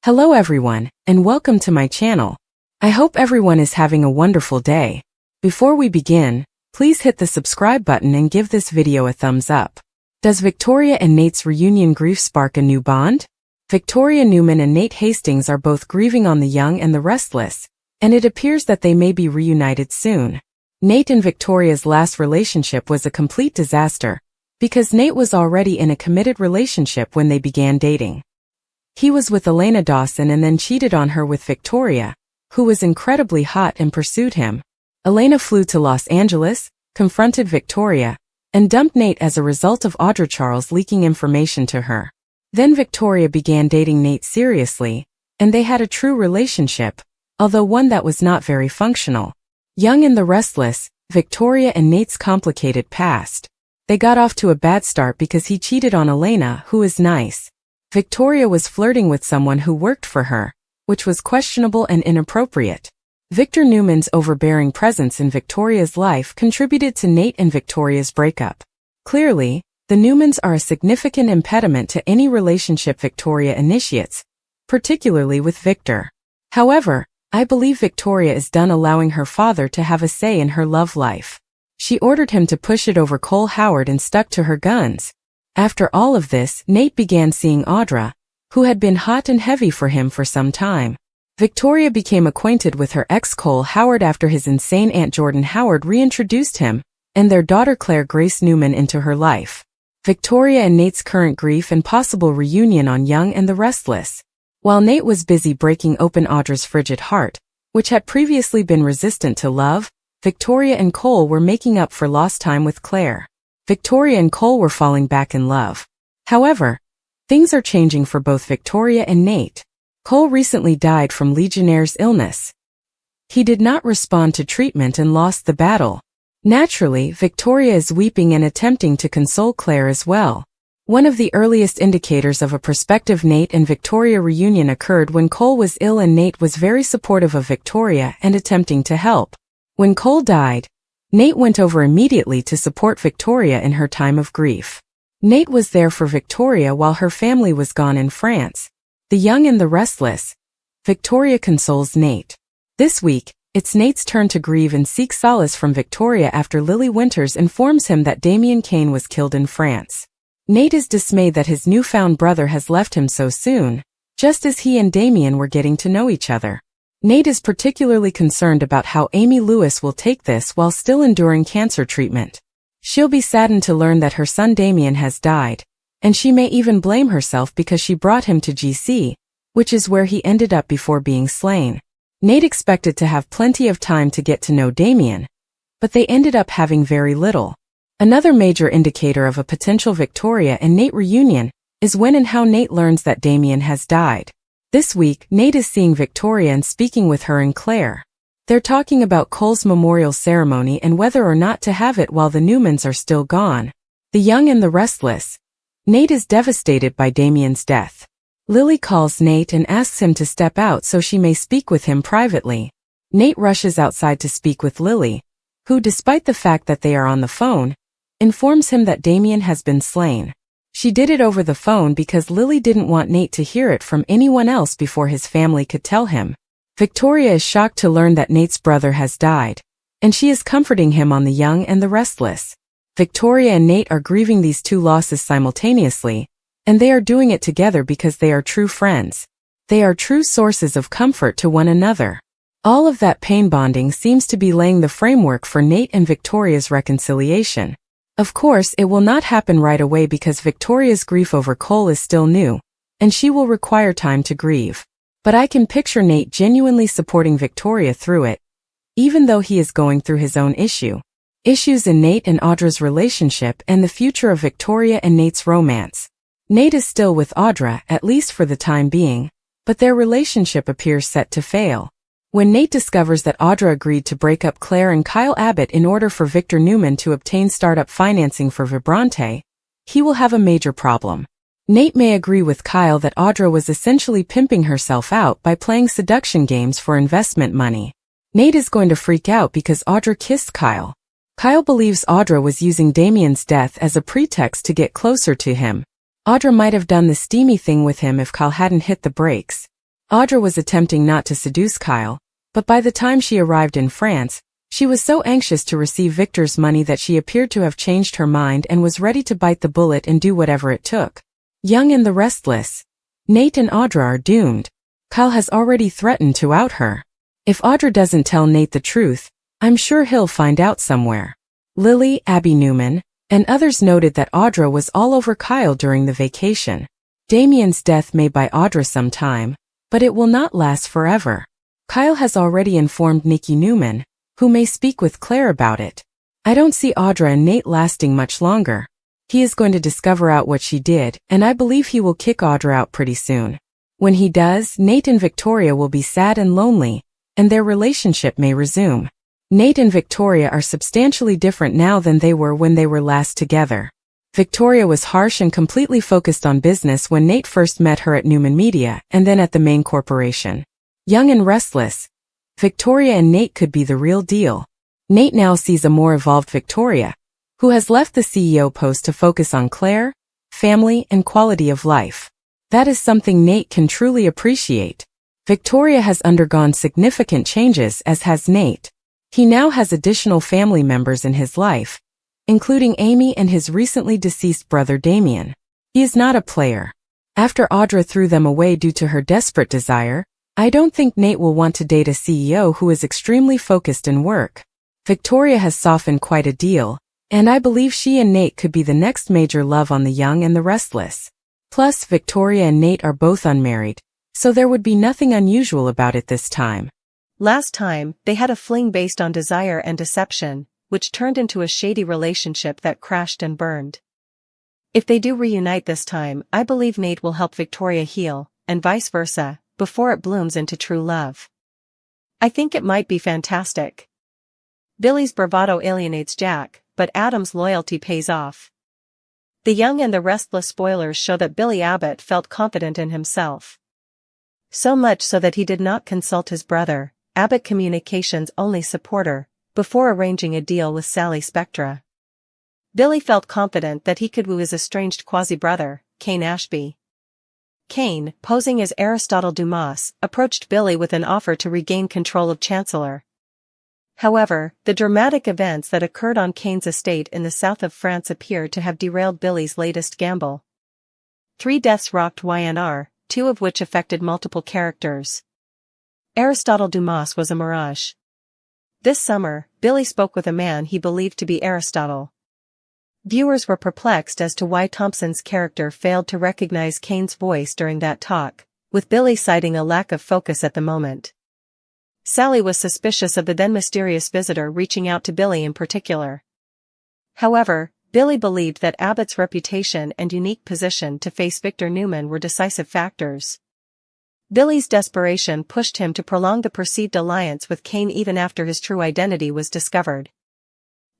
Hello everyone, and welcome to my channel. I hope everyone is having a wonderful day. Before we begin, please hit the subscribe button and give this video a thumbs up. Does Victoria and Nate's reunion grief spark a new bond? Victoria Newman and Nate Hastings are both grieving on the young and the restless, and it appears that they may be reunited soon. Nate and Victoria's last relationship was a complete disaster, because Nate was already in a committed relationship when they began dating. He was with Elena Dawson and then cheated on her with Victoria, who was incredibly hot and pursued him. Elena flew to Los Angeles, confronted Victoria, and dumped Nate as a result of Audra Charles leaking information to her. Then Victoria began dating Nate seriously, and they had a true relationship, although one that was not very functional. Young and the restless, Victoria and Nate's complicated past. They got off to a bad start because he cheated on Elena, who is nice. Victoria was flirting with someone who worked for her, which was questionable and inappropriate. Victor Newman's overbearing presence in Victoria's life contributed to Nate and Victoria's breakup. Clearly, the Newmans are a significant impediment to any relationship Victoria initiates, particularly with Victor. However, I believe Victoria is done allowing her father to have a say in her love life. She ordered him to push it over Cole Howard and stuck to her guns. After all of this, Nate began seeing Audra, who had been hot and heavy for him for some time. Victoria became acquainted with her ex Cole Howard after his insane Aunt Jordan Howard reintroduced him and their daughter Claire Grace Newman into her life. Victoria and Nate's current grief and possible reunion on Young and the Restless. While Nate was busy breaking open Audra's frigid heart, which had previously been resistant to love, Victoria and Cole were making up for lost time with Claire. Victoria and Cole were falling back in love. However, things are changing for both Victoria and Nate. Cole recently died from Legionnaire's illness. He did not respond to treatment and lost the battle. Naturally, Victoria is weeping and attempting to console Claire as well. One of the earliest indicators of a prospective Nate and Victoria reunion occurred when Cole was ill and Nate was very supportive of Victoria and attempting to help. When Cole died, Nate went over immediately to support Victoria in her time of grief. Nate was there for Victoria while her family was gone in France. The Young and the Restless. Victoria consoles Nate. This week, it's Nate's turn to grieve and seek solace from Victoria after Lily Winters informs him that Damien Kane was killed in France. Nate is dismayed that his newfound brother has left him so soon, just as he and Damien were getting to know each other. Nate is particularly concerned about how Amy Lewis will take this while still enduring cancer treatment. She'll be saddened to learn that her son Damien has died, and she may even blame herself because she brought him to GC, which is where he ended up before being slain. Nate expected to have plenty of time to get to know Damien, but they ended up having very little. Another major indicator of a potential Victoria and Nate reunion is when and how Nate learns that Damien has died. This week, Nate is seeing Victoria and speaking with her and Claire. They're talking about Cole's memorial ceremony and whether or not to have it while the Newmans are still gone. The Young and the Restless. Nate is devastated by Damien's death. Lily calls Nate and asks him to step out so she may speak with him privately. Nate rushes outside to speak with Lily, who, despite the fact that they are on the phone, informs him that Damien has been slain. She did it over the phone because Lily didn't want Nate to hear it from anyone else before his family could tell him. Victoria is shocked to learn that Nate's brother has died, and she is comforting him on the Young and the Restless. Victoria and Nate are grieving these two losses simultaneously, and they are doing it together because they are true friends. They are true sources of comfort to one another. All of that pain bonding seems to be laying the framework for Nate and Victoria's reconciliation. Of course, it will not happen right away because Victoria's grief over Cole is still new, and she will require time to grieve. But I can picture Nate genuinely supporting Victoria through it, even though he is going through his own issues in Nate and Audra's relationship and the future of Victoria and Nate's romance. Nate is still with Audra, at least for the time being, but their relationship appears set to fail. When Nate discovers that Audra agreed to break up Claire and Kyle Abbott in order for Victor Newman to obtain startup financing for Vibrante, he will have a major problem. Nate may agree with Kyle that Audra was essentially pimping herself out by playing seduction games for investment money. Nate is going to freak out because Audra kissed Kyle. Kyle believes Audra was using Damien's death as a pretext to get closer to him. Audra might have done the steamy thing with him if Kyle hadn't hit the brakes. Audra was attempting not to seduce Kyle, but by the time she arrived in France, she was so anxious to receive Victor's money that she appeared to have changed her mind and was ready to bite the bullet and do whatever it took. Young and the restless. Nate and Audra are doomed. Kyle has already threatened to out her. If Audra doesn't tell Nate the truth, I'm sure he'll find out somewhere. Lily, Abby Newman, and others noted that Audra was all over Kyle during the vacation. Damien's death may buy Audra some time, but it will not last forever. Kyle has already informed Nikki Newman, who may speak with Claire about it. I don't see Audra and Nate lasting much longer. He is going to discover out what she did, and I believe he will kick Audra out pretty soon. When he does, Nate and Victoria will be sad and lonely, and their relationship may resume. Nate and Victoria are substantially different now than they were when they were last together. Victoria was harsh and completely focused on business when Nate first met her at Newman Media and then at the main corporation. Young and restless, Victoria and Nate could be the real deal. Nate now sees a more evolved Victoria, who has left the CEO post to focus on Claire, family, and quality of life. That is something Nate can truly appreciate. Victoria has undergone significant changes, as has Nate. He now has additional family members in his life, including Amy and his recently deceased brother Damien. He is not a player. After Audra threw them away due to her desperate desire, I don't think Nate will want to date a CEO who is extremely focused in work. Victoria has softened quite a deal, and I believe she and Nate could be the next major love on the young and the restless. Plus, Victoria and Nate are both unmarried, so there would be nothing unusual about it this time. Last time, they had a fling based on desire and deception, which turned into a shady relationship that crashed and burned. If they do reunite this time, I believe Nate will help Victoria heal, and vice versa, before it blooms into true love. I think it might be fantastic. Billy's bravado alienates Jack, but Adam's loyalty pays off. The young and the restless spoilers show that Billy Abbott felt confident in himself. So much so that he did not consult his brother, Abbott Communications' only supporter, before arranging a deal with Sally Spectra. Billy felt confident that he could woo his estranged quasi-brother, Cain Ashby. Cain, posing as Aristotle Dumas, approached Billy with an offer to regain control of Chancellor. However, the dramatic events that occurred on Cain's estate in the south of France appear to have derailed Billy's latest gamble. 3 deaths rocked YNR, 2 of which affected multiple characters. Aristotle Dumas was a mirage. This summer, Billy spoke with a man he believed to be Aristotle. Viewers were perplexed as to why Thompson's character failed to recognize Cain's voice during that talk, with Billy citing a lack of focus at the moment. Sally was suspicious of the then mysterious visitor reaching out to Billy in particular. However, Billy believed that Abbott's reputation and unique position to face Victor Newman were decisive factors. Billy's desperation pushed him to prolong the perceived alliance with Cain even after his true identity was discovered.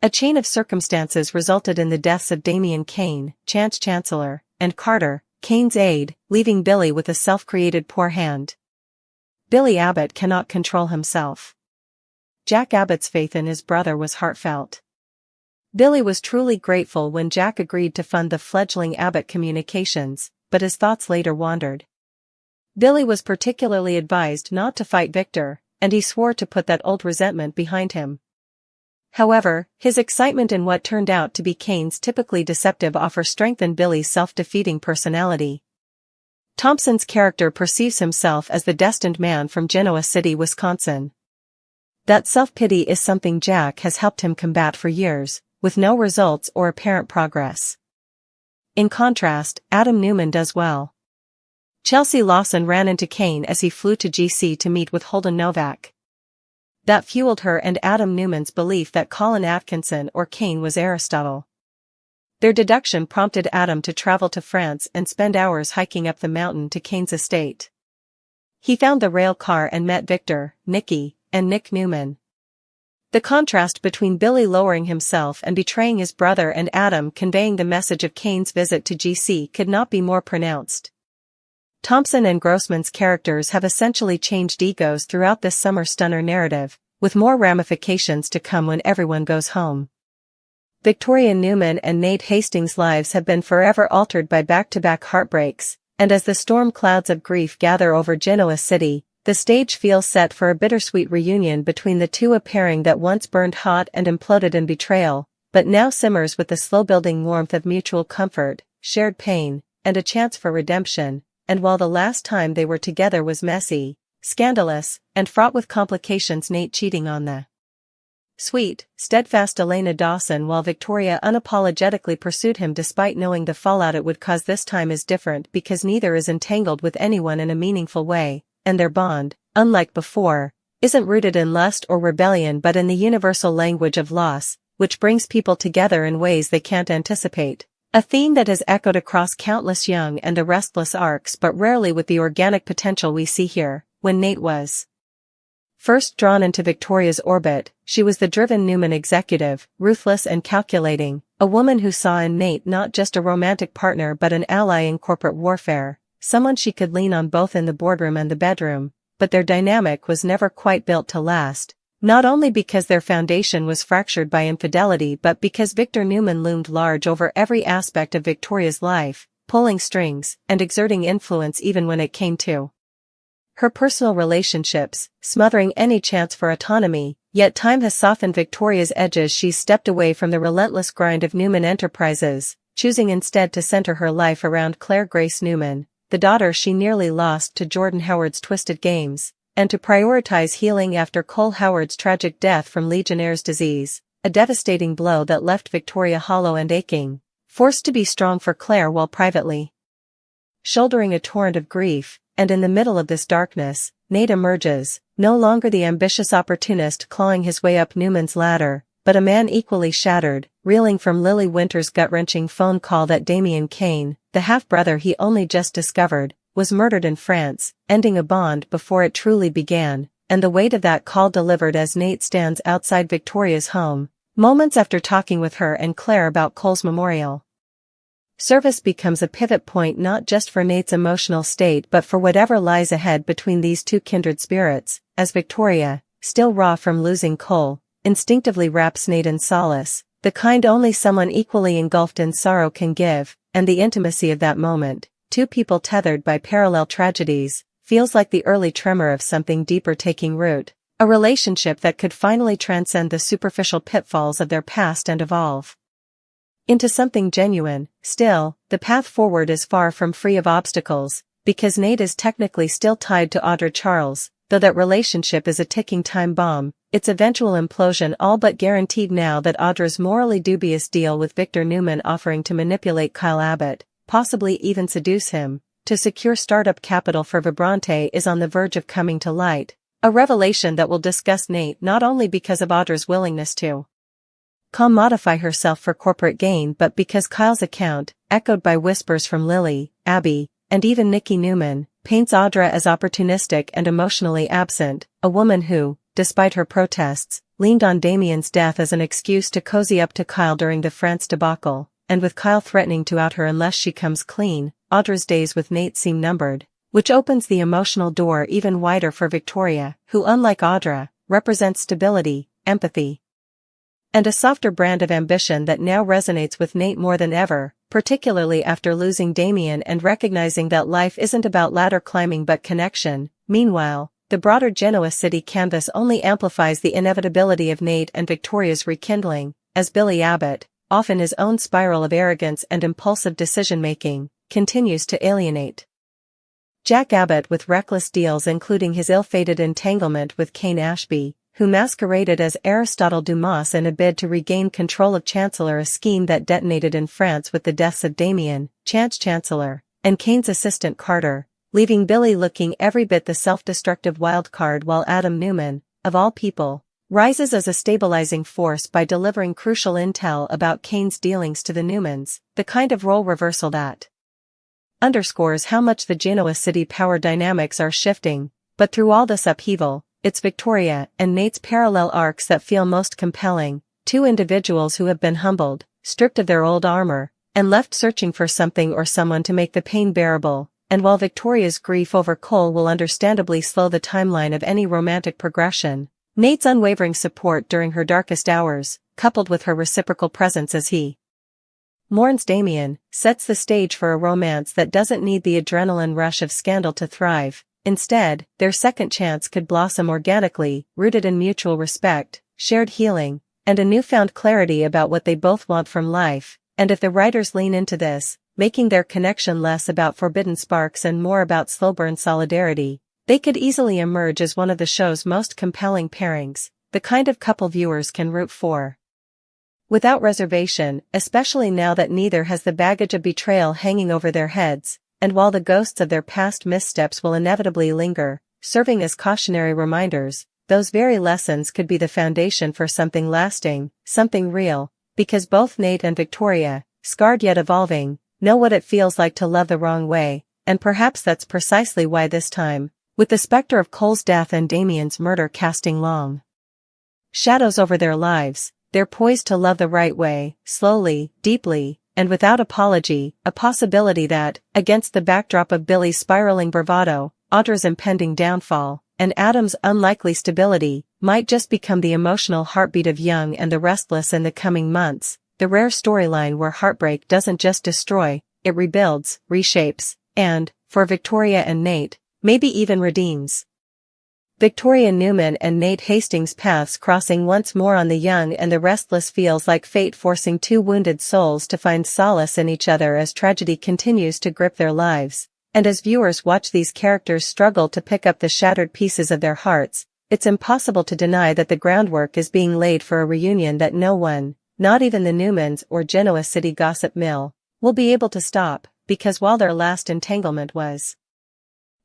A chain of circumstances resulted in the deaths of Damien Cain, Chance Chancellor, and Carter, Cain's aide, leaving Billy with a self-created poor hand. Billy Abbott cannot control himself. Jack Abbott's faith in his brother was heartfelt. Billy was truly grateful when Jack agreed to fund the fledgling Abbott Communications, but his thoughts later wandered. Billy was particularly advised not to fight Victor, and he swore to put that old resentment behind him. However, his excitement in what turned out to be Cain's typically deceptive offer strengthened Billy's self-defeating personality. Thompson's character perceives himself as the destined man from Genoa City, Wisconsin. That self-pity is something Jack has helped him combat for years, with no results or apparent progress. In contrast, Adam Newman does well. Chelsea Lawson ran into Cain as he flew to GC to meet with Holden Novak. That fueled her and Adam Newman's belief that Colin Atkinson or Cain was Aristotle. Their deduction prompted Adam to travel to France and spend hours hiking up the mountain to Cain's estate. He found the rail car and met Victor, Nikki, and Nick Newman. The contrast between Billy lowering himself and betraying his brother and Adam conveying the message of Cain's visit to GC could not be more pronounced. Thompson and Grossman's characters have essentially changed egos throughout this summer stunner narrative, with more ramifications to come when everyone goes home. Victoria Newman and Nate Hastings' lives have been forever altered by back-to-back heartbreaks, and as the storm clouds of grief gather over Genoa city, the stage feels set for a bittersweet reunion between the two, a pairing that once burned hot and imploded in betrayal, but now simmers with the slow-building warmth of mutual comfort, shared pain, and a chance for redemption. And while the last time they were together was messy, scandalous, and fraught with complications, Nate cheating on the sweet, steadfast Elena Dawson while Victoria unapologetically pursued him despite knowing the fallout it would cause, this time is different because neither is entangled with anyone in a meaningful way, and their bond, unlike before, isn't rooted in lust or rebellion but in the universal language of loss, which brings people together in ways they can't anticipate. A theme that has echoed across countless young and the restless arcs but rarely with the organic potential we see here. When Nate was first drawn into Victoria's orbit, she was the driven Newman executive, ruthless and calculating, a woman who saw in Nate not just a romantic partner but an ally in corporate warfare, someone she could lean on both in the boardroom and the bedroom. But their dynamic was never quite built to last, not only because their foundation was fractured by infidelity but because Victor Newman loomed large over every aspect of Victoria's life, pulling strings and exerting influence even when it came to her personal relationships, smothering any chance for autonomy. Yet time has softened Victoria's edges. She's stepped away from the relentless grind of Newman Enterprises, choosing instead to center her life around Claire Grace Newman, the daughter she nearly lost to Jordan Howard's twisted games, and to prioritize healing after Cole Howard's tragic death from Legionnaire's disease, a devastating blow that left Victoria hollow and aching, forced to be strong for Claire while privately shouldering a torrent of grief. And in the middle of this darkness, Nate emerges, no longer the ambitious opportunist clawing his way up Newman's ladder, but a man equally shattered, reeling from Lily Winter's gut-wrenching phone call that Damien Kane, the half-brother he only just discovered, was murdered in France, ending a bond before it truly began, and the weight of that call delivered as Nate stands outside Victoria's home, moments after talking with her and Claire about Cole's memorial service, becomes a pivot point not just for Nate's emotional state but for whatever lies ahead between these two kindred spirits, as Victoria, still raw from losing Cole, instinctively wraps Nate in solace, the kind only someone equally engulfed in sorrow can give, and the intimacy of that moment, two people tethered by parallel tragedies, feels like the early tremor of something deeper taking root, a relationship that could finally transcend the superficial pitfalls of their past and evolve into something genuine. Still, the path forward is far from free of obstacles, because Nate is technically still tied to Audra Charles, though that relationship is a ticking time bomb, its eventual implosion all but guaranteed now that Audra's morally dubious deal with Victor Newman offering to manipulate Kyle Abbott, possibly even seduce him, to secure startup capital for Vibrante is on the verge of coming to light, a revelation that will disgust Nate not only because of Audra's willingness to commodify herself for corporate gain but because Kyle's account, echoed by whispers from Lily, Abby, and even Nikki Newman, paints Audra as opportunistic and emotionally absent, a woman who, despite her protests, leaned on Damien's death as an excuse to cozy up to Kyle during the France debacle, and with Kyle threatening to out her unless she comes clean, Audra's days with Nate seem numbered, which opens the emotional door even wider for Victoria, who unlike Audra, represents stability, empathy, and a softer brand of ambition that now resonates with Nate more than ever, particularly after losing Damien and recognizing that life isn't about ladder climbing but connection. Meanwhile, the broader Genoa city canvas only amplifies the inevitability of Nate and Victoria's rekindling, as Billy Abbott, off in his own spiral of arrogance and impulsive decision-making, continues to alienate Jack Abbott with reckless deals, including his ill-fated entanglement with Kane Ashby, who masqueraded as Aristotle Dumas in a bid to regain control of Chancellor, a scheme that detonated in France with the deaths of Damien, Chancellor, and Kane's assistant Carter, leaving Billy looking every bit the self-destructive wildcard, while Adam Newman, of all people, rises as a stabilizing force by delivering crucial intel about Kane's dealings to the Newmans, the kind of role reversal that underscores how much the Genoa city power dynamics are shifting. But through all this upheaval, it's Victoria and Nate's parallel arcs that feel most compelling, two individuals who have been humbled, stripped of their old armor, and left searching for something or someone to make the pain bearable. And while Victoria's grief over Cole will understandably slow the timeline of any romantic progression, Nate's unwavering support during her darkest hours, coupled with her reciprocal presence as he mourns Damien, sets the stage for a romance that doesn't need the adrenaline rush of scandal to thrive. Instead, their second chance could blossom organically, rooted in mutual respect, shared healing, and a newfound clarity about what they both want from life. And if the writers lean into this, making their connection less about forbidden sparks and more about slow-burn solidarity, they could easily emerge as one of the show's most compelling pairings, the kind of couple viewers can root for without reservation, especially now that neither has the baggage of betrayal hanging over their heads, and while the ghosts of their past missteps will inevitably linger, serving as cautionary reminders, those very lessons could be the foundation for something lasting, something real, because both Nate and Victoria, scarred yet evolving, know what it feels like to love the wrong way, and perhaps that's precisely why this time, with the specter of Cole's death and Damien's murder casting long shadows over their lives, they're poised to love the right way, slowly, deeply, and without apology, a possibility that, against the backdrop of Billy's spiraling bravado, Audra's impending downfall, and Adam's unlikely stability, might just become the emotional heartbeat of Young and the Restless in the coming months, the rare storyline where heartbreak doesn't just destroy, it rebuilds, reshapes, and, for Victoria and Nate, maybe even redeems. Victoria Newman and Nate Hastings' paths crossing once more on The Young and the Restless feels like fate forcing two wounded souls to find solace in each other as tragedy continues to grip their lives. And as viewers watch these characters struggle to pick up the shattered pieces of their hearts, it's impossible to deny that the groundwork is being laid for a reunion that no one, not even the Newmans or Genoa City gossip mill, will be able to stop, because while their last entanglement was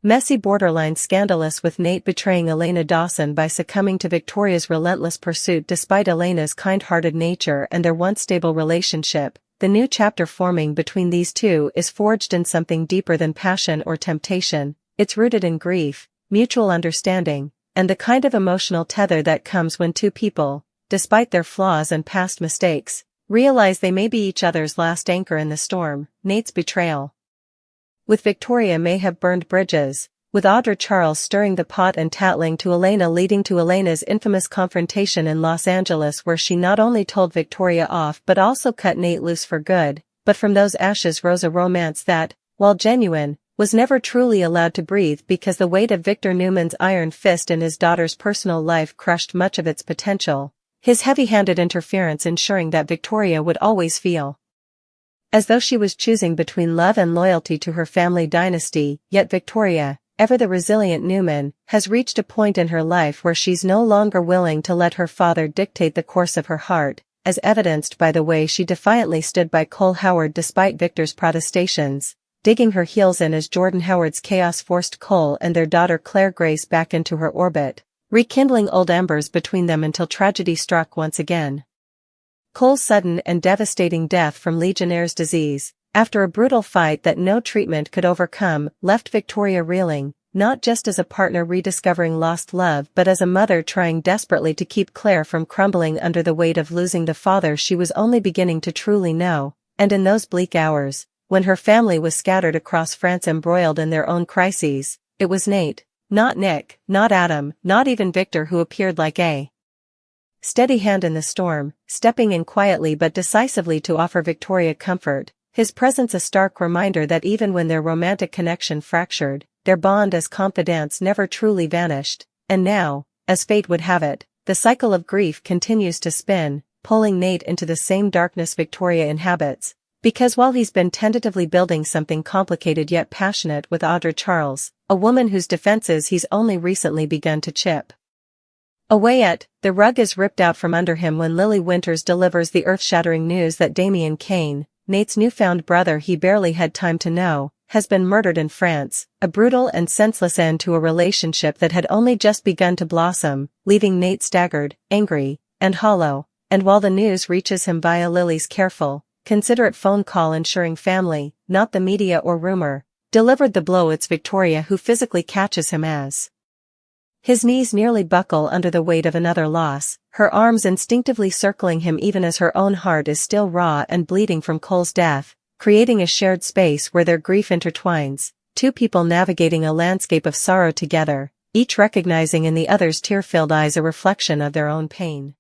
messy, borderline scandalous, with Nate betraying Elena Dawson by succumbing to Victoria's relentless pursuit despite Elena's kind-hearted nature and their once stable relationship, the new chapter forming between these two is forged in something deeper than passion or temptation. It's rooted in grief, mutual understanding, and the kind of emotional tether that comes when two people, despite their flaws and past mistakes, realize they may be each other's last anchor in the storm. Nate's betrayal with Victoria may have burned bridges, with Audra Charles stirring the pot and tattling to Elena, leading to Elena's infamous confrontation in Los Angeles, where she not only told Victoria off but also cut Nate loose for good. But from those ashes rose a romance that, while genuine, was never truly allowed to breathe because the weight of Victor Newman's iron fist in his daughter's personal life crushed much of its potential, his heavy-handed interference ensuring that Victoria would always feel as though she was choosing between love and loyalty to her family dynasty. Yet Victoria, ever the resilient Newman, has reached a point in her life where she's no longer willing to let her father dictate the course of her heart, as evidenced by the way she defiantly stood by Cole Howard despite Victor's protestations, digging her heels in as Jordan Howard's chaos forced Cole and their daughter Claire Grace back into her orbit, rekindling old embers between them until tragedy struck once again. Cole's sudden and devastating death from Legionnaire's disease, after a brutal fight that no treatment could overcome, left Victoria reeling, not just as a partner rediscovering lost love but as a mother trying desperately to keep Claire from crumbling under the weight of losing the father she was only beginning to truly know. And in those bleak hours, when her family was scattered across France embroiled in their own crises, it was Nate, not Nick, not Adam, not even Victor who appeared like a steady hand in the storm, stepping in quietly but decisively to offer Victoria comfort, his presence a stark reminder that even when their romantic connection fractured, their bond as confidants never truly vanished. And now, as fate would have it, the cycle of grief continues to spin, pulling Nate into the same darkness Victoria inhabits, because while he's been tentatively building something complicated yet passionate with Audra Charles, a woman whose defenses he's only recently begun to chip away at, the rug is ripped out from under him when Lily Winters delivers the earth-shattering news that Damien Kane, Nate's newfound brother he barely had time to know, has been murdered in France, a brutal and senseless end to a relationship that had only just begun to blossom, leaving Nate staggered, angry, and hollow. And while the news reaches him via Lily's careful, considerate phone call ensuring family, not the media or rumor, delivered the blow, it's Victoria who physically catches him as his knees nearly buckle under the weight of another loss, her arms instinctively circling him even as her own heart is still raw and bleeding from Cole's death, creating a shared space where their grief intertwines, two people navigating a landscape of sorrow together, each recognizing in the other's tear-filled eyes a reflection of their own pain.